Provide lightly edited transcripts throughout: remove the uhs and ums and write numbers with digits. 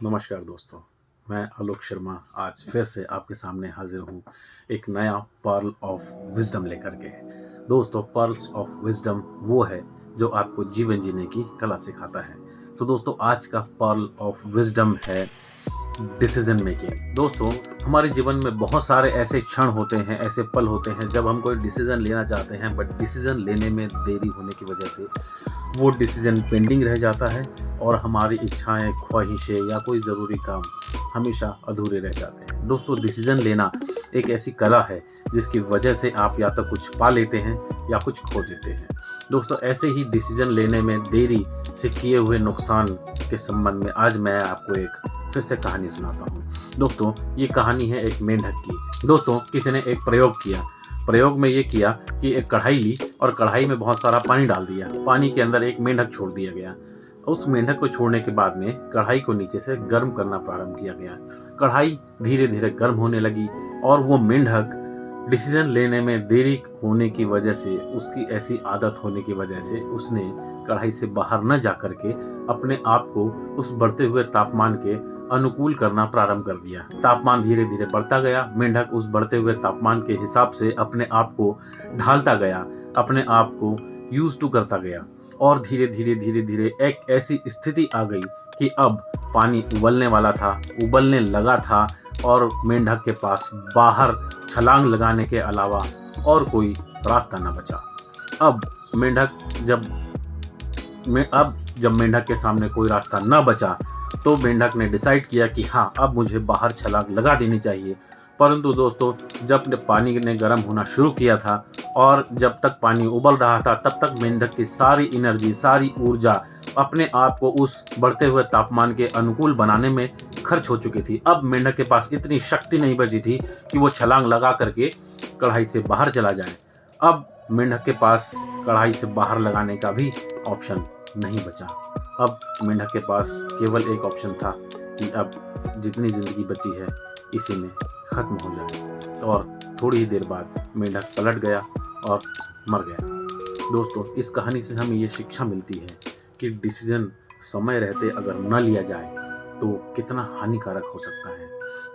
नमस्कार दोस्तों, मैं आलोक शर्मा आज फिर से आपके सामने हाजिर हूँ एक नया पर्ल ऑफ विजडम लेकर के। दोस्तों, पर्ल्स ऑफ विजडम वो है जो आपको जीवन जीने की कला सिखाता है। तो दोस्तों, आज का पर्ल ऑफ विजडम है डिसीजन मेकिंग। दोस्तों, हमारे जीवन में बहुत सारे ऐसे क्षण होते हैं, ऐसे पल होते हैं जब हम कोई डिसीजन लेना चाहते हैं, बट डिसीजन लेने में देरी होने की वजह से वो डिसीजन पेंडिंग रह जाता है और हमारी इच्छाएं, ख्वाहिशें या कोई ज़रूरी काम हमेशा अधूरे रह जाते हैं। दोस्तों, डिसीजन लेना एक ऐसी कला है जिसकी वजह से आप या तो कुछ पा लेते हैं या कुछ खो देते हैं। दोस्तों, ऐसे ही डिसीजन लेने में देरी से किए हुए नुकसान के संबंध में आज मैं आपको एक फिर से कहानी सुनाता हूँ। दोस्तों, ये कहानी है एक मेंढक की। दोस्तों, किसी ने एक प्रयोग किया। प्रयोग में ये किया कि एक कढ़ाई ली और कढ़ाई में बहुत सारा पानी डाल दिया। पानी के अंदर एक मेंढक छोड़ दिया गया। उस मेंढक को छोड़ने के बाद में कढ़ाई को नीचे से गर्म करना प्रारंभ किया गया। कढ़ाई धीरे धीरे गर्म होने लगी और वो मेंढक डिसीजन लेने में देरी होने की वजह से, उसकी ऐसी आदत होने की वजह से, उसने कढ़ाई से बाहर न जा कर के अपने आप को उस बढ़ते हुए तापमान के अनुकूल करना प्रारंभ कर दिया। तापमान धीरे धीरे बढ़ता गया। मेंढक उस बढ़ते हुए तापमान के हिसाब से अपने आप को ढालता गया, अपने आप को यूज टू करता गया और धीरे धीरे एक ऐसी स्थिति आ गई कि अब पानी उबलने वाला था, उबलने लगा था और मेंढक के पास बाहर छलांग लगाने के अलावा और कोई रास्ता न बचा। अब जब मेंढक के सामने कोई रास्ता न बचा तो मेंढक ने डिसाइड किया कि हाँ, अब मुझे बाहर छलांग लगा देनी चाहिए। परंतु दोस्तों, जब पानी ने गर्म होना शुरू किया था और जब तक पानी उबल रहा था, तब तक मेंढक की सारी एनर्जी, सारी ऊर्जा अपने आप को उस बढ़ते हुए तापमान के अनुकूल बनाने में खर्च हो चुकी थी। अब मेंढक के पास इतनी शक्ति नहीं बची थी कि वो छलांग लगा करके कढ़ाई से बाहर चला जाए। अब मेंढक के पास कढ़ाई से बाहर लगाने का भी ऑप्शन नहीं बचा। अब मेंढक के पास केवल एक ऑप्शन था कि अब जितनी ज़िंदगी बची है इसी में ख़त्म हो जाए। और थोड़ी ही देर बाद मेंढक पलट गया और मर गया। दोस्तों, इस कहानी से हमें ये शिक्षा मिलती है कि डिसीजन समय रहते अगर न लिया जाए तो कितना हानिकारक हो सकता है।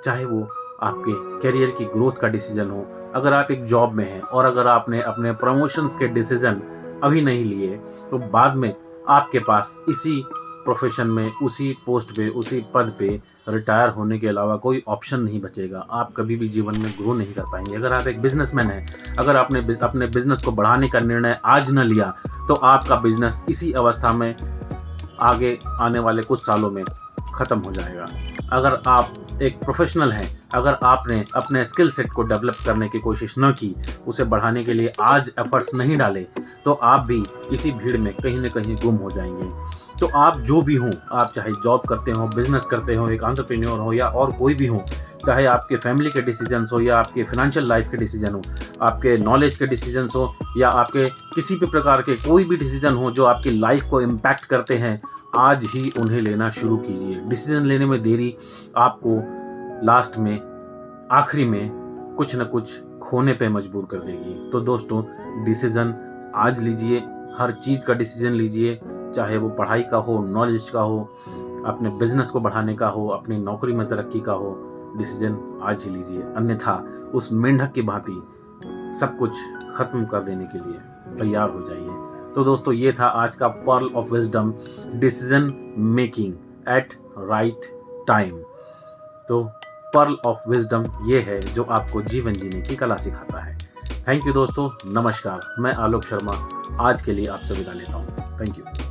चाहे वो आपके करियर की ग्रोथ का डिसीजन हो, अगर आप एक जॉब में हैं और अगर आपने अपने प्रमोशंस के डिसीजन अभी नहीं लिए तो बाद में आपके पास इसी प्रोफेशन में, उसी पोस्ट पे, उसी पद पे रिटायर होने के अलावा कोई ऑप्शन नहीं बचेगा। आप कभी भी जीवन में ग्रो नहीं कर पाएंगे। अगर आप एक बिजनेसमैन हैं, अगर आपने अपने बिजनेस को बढ़ाने का निर्णय आज न लिया तो आपका बिजनेस इसी अवस्था में आगे आने वाले कुछ सालों में ख़त्म हो जाएगा। अगर आप एक प्रोफेशनल हैं, अगर आपने अपने स्किल सेट को डेवलप करने की कोशिश न की, उसे बढ़ाने के लिए आज एफर्ट्स नहीं डाले, तो आप भी इसी भीड़ में कहीं न कहीं गुम हो जाएंगे। तो आप जो भी हों, आप चाहे जॉब करते हो, बिजनेस करते हो, एक एंटरप्रेन्योर हो या और कोई भी हो, चाहे आपके फैमिली के डिसीजंस हो या आपके फाइनेंशियल लाइफ के डिसीजन हो, आपके नॉलेज के डिसीजंस हो या आपके किसी भी प्रकार के कोई भी डिसीजन हो जो आपकी लाइफ को इम्पैक्ट करते हैं, आज ही उन्हें लेना शुरू कीजिए। डिसीजन लेने में देरी आपको लास्ट में, आखिरी में कुछ न कुछ खोने पे मजबूर कर देगी। तो दोस्तों, डिसीजन आज लीजिए। हर चीज़ का डिसीजन लीजिए, चाहे वो पढ़ाई का हो, नॉलेज का हो, अपने बिजनेस को बढ़ाने का हो, अपनी नौकरी में तरक्की का हो। डिसीजन आज ही लीजिए, अन्यथा उस मेंढक की भांति सब कुछ खत्म कर देने के लिए तैयार हो जाइए। तो दोस्तों, ये था आज का pearl of wisdom, decision making eight right time. तो पर्ल ऑफ विजडम ये है जो आपको जीवन जीने की कला सिखाता है। थैंक यू दोस्तों, नमस्कार। मैं आलोक शर्मा आज के लिए आपसे विदा लेता हूँ। Thank you.